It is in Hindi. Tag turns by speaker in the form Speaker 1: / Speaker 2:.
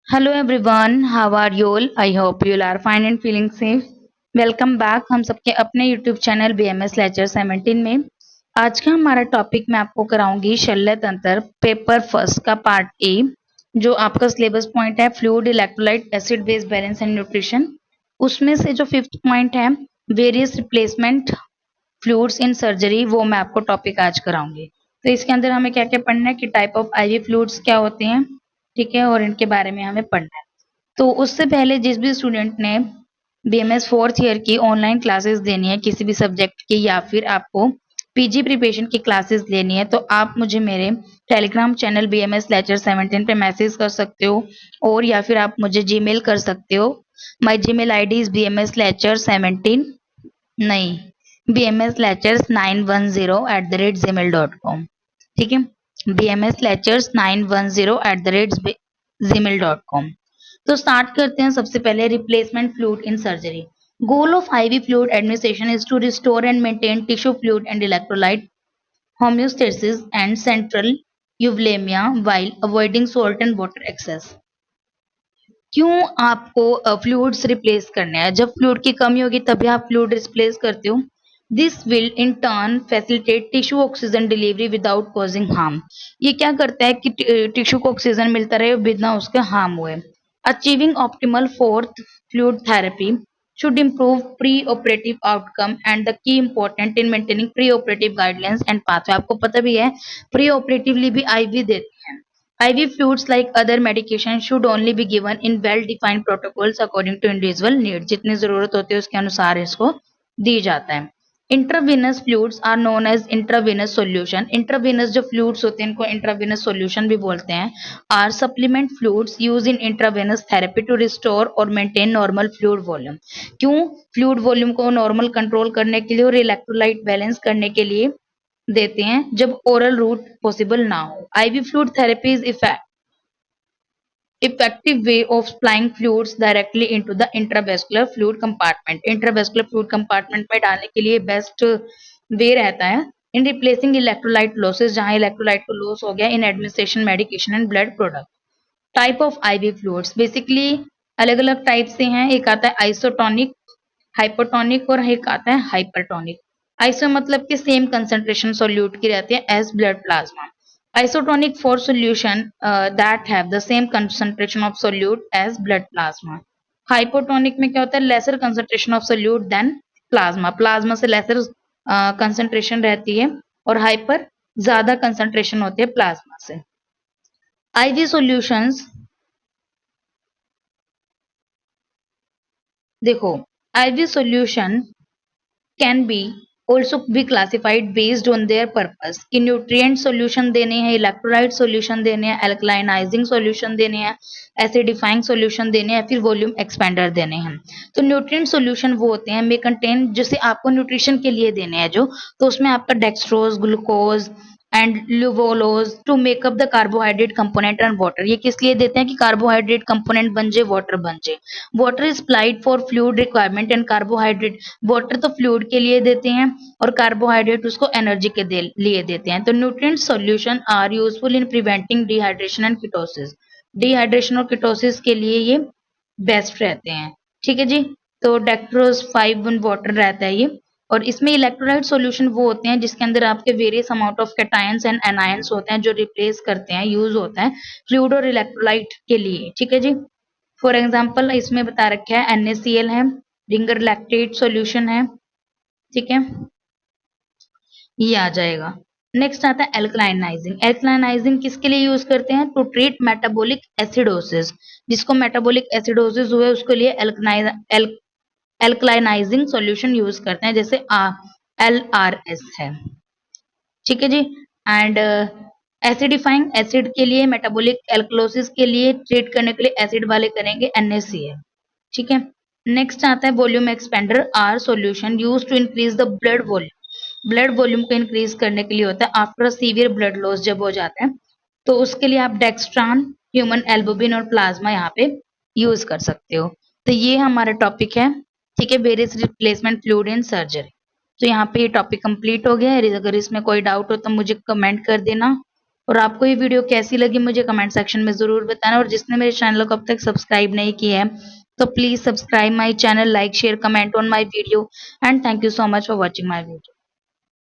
Speaker 1: Hello everyone, how are you all? I hope you all are fine and feeling safe. Welcome back हम सबके अपने YouTube चैनल BMS लेक्चर 17 में। आज का हमारा टॉपिक मैं आपको कराऊंगी शल्य तंत्र पेपर फर्स्ट का पार्ट ए, जो आपका सिलेबस पॉइंट है fluid electrolyte acid base balance and nutrition. उसमें से जो फिफ्थ पॉइंट है various replacement fluids in surgery, वो मैं आपको टॉपिक आज कराऊंगी। तो इसके अंदर हमें क्या क्या पढ़ना है कि टाइप ऑफ आईवी फ्लूइड्स क्या होते हैं, ठीक है, और इनके बारे में हमें पढ़ना है। तो उससे पहले जिस भी स्टूडेंट ने बीएमएस फोर्थ ईयर की ऑनलाइन क्लासेस देनी है किसी भी सब्जेक्ट की, या फिर आपको पीजी प्रिपरेशन की क्लासेस लेनी है, तो आप मुझे मेरे टेलीग्राम चैनल बीएमएस लेक्चर 17 पे मैसेज कर सकते हो, और या फिर आप मुझे जीमेल कर सकते हो। My Gmail ID is bmslecture17, नहीं, bmslectures910@gmail.com, ठीक है, bmslectures910@gmail.com। तो स्टार्ट करते हैं सबसे पहले replacement fluid in surgery. Goal of IV fluid administration is to restore and maintain tissue fluid and electrolyte homeostasis and central euvolemia while avoiding salt and water excess। क्यों आपको फ्लूइड्स रिप्लेस करने हैं? जब फ्लूइड की कमी होगी तभी आप फ्लूइड रिप्लेस करते हो। This will in turn facilitate tissue oxygen delivery without causing harm. ये क्या करता है कि टिश्यू को ऑक्सीजन मिलता रहे बिना उसके हार्म हुए। Achieving optimal fourth fluid therapy should improve pre-operative outcome and the key important in maintaining pre-operative guidelines and pathway। आपको पता भी है pre-operatively भी IV देते हैं। IV fluids like other medication should only be given in well-defined protocols according to individual need। जितनी जरूरत होती है उसके अनुसार इसको दी जाता है। Intravenous fluids are known as intravenous solution. Intravenous जो फ्लूइड्स होते हैं इनको इंट्रावेनस सॉल्यूशन भी बोलते हैं। Are supplement fluids use in intravenous therapy to restore और मेंटेन नॉर्मल फ्लूइड वॉल्यूम। क्यों? फ्लूइड वॉल्यूम को नॉर्मल कंट्रोल करने के लिए और इलेक्ट्रोलाइट बैलेंस करने के लिए देते हैं जब ओरल रूट पॉसिबल ना हो। IV fluid therapy is effective way of supplying fluids directly into the intravascular fluid compartment। intravascular fluid compartment में डालने के लिए बेस्ट वे रहता है in replacing electrolyte losses, जहां इलेक्ट्रोलाइट को लॉस हो गया, in administration medication and blood product। Type of ivy fluids basically अलग अलग टाइप से हैं। एक आता है आइसोटोनिक, हाइपोटोनिक और एक आता है हाइपरटोनिक। आइसो मतलब कि सेम कंसंट्रेशन सोल्यूट की रहती है as blood plasma. Isotonic for solution that have the same concentration of solute as blood plasma। Hypotonic में क्या होता है? lesser concentration of solute than plasma। Plasma से lesser concentration रहती है और हाइपर ज्यादा concentration होती है प्लाज्मा से। IV solutions, देखो, IV solution can be also be classified based on their purpose कि न्यूट्रिएंट सॉल्यूशन देने हैं, इलेक्ट्रोलाइट सॉल्यूशन देने हैं, अल्कलाइनाइजिंग सॉल्यूशन देने हैं, एसिडिफाइंग सॉल्यूशन देने हैं, फिर वॉल्यूम एक्सपेंडर देने हैं। तो न्यूट्रिएंट सॉल्यूशन वो होते हैं मे कंटेन, जैसे आपको न्यूट्रिशन के लिए देने हैं जो, तो उसमें आपका dextrose, glucose and levulose to make up the carbohydrate component and water. ये किस लिए देते हैं कि कार्बोहाइड्रेट कंपोनेंट बन जाए, वाटर बन जाए। Water is supplied for fluid requirement and carbohydrate, water तो फ्लूइड के लिए देते हैं और कार्बोहाइड्रेट उसको एनर्जी के लिए देते हैं। तो nutrient solution are useful in preventing dehydration and ketosis. Dehydration और कीटोसिस के लिए ये बेस्ट रहते हैं, ठीक है जी। तो डेक्ट्रोज 5 वाटर रहता है ये। और इसमें इलेक्ट्रोलाइट सॉल्यूशन वो होते हैं जिसके अंदर आपके various amount of cations and anions होते हैं जो रिप्लेस करते हैं, यूज होता है फ्लूइड और इलेक्ट्रोलाइट के लिए, ठीक है जी। फॉर एग्जाम्पल इसमें बता रखा है NaCl है, रिंगर लैक्टेट सॉल्यूशन है, ठीक है, ये आ जाएगा। नेक्स्ट आता है एल्कलाइनाइजिंग। एल्कलाइनाइजिंग किसके लिए यूज करते हैं? To treat metabolic acidosis. जिसको मेटाबॉलिक एसिडोसिस हुए उसके लिए एल्कलाइनाइजिंग सॉल्यूशन यूज करते हैं, जैसे LRS है, ठीक है जी। एंड एसिडिफाइंग एसिड के लिए, मेटाबॉलिक एल्कलोसिस के लिए ट्रीट करने के लिए एसिड वाले करेंगे NaCl, ठीक है। नेक्स्ट आता है volume expander are solution use to increase the blood volume. Blood volume को इंक्रीज करने के लिए होता है आफ्टर सीवियर ब्लड लॉस जब हो जाता है, तो उसके लिए आप डेक्स्ट्रान, ह्यूमन एल्बुमिन और प्लाज्मा यहाँ पे यूज कर सकते हो। तो ये हमारा टॉपिक है, ठीक है, various replacement fluid in surgery. तो यहाँ पे ये टॉपिक कंप्लीट हो गया है। अगर इसमें कोई डाउट हो तो मुझे कमेंट कर देना। और आपको ये वीडियो कैसी लगी मुझे कमेंट सेक्शन में ज़रूर बताना। और जिसने मेरे चैनल को अब तक सब्सक्राइब नहीं किया है तो please subscribe my channel, like, share, comment on my video and thank you so much for watching my video.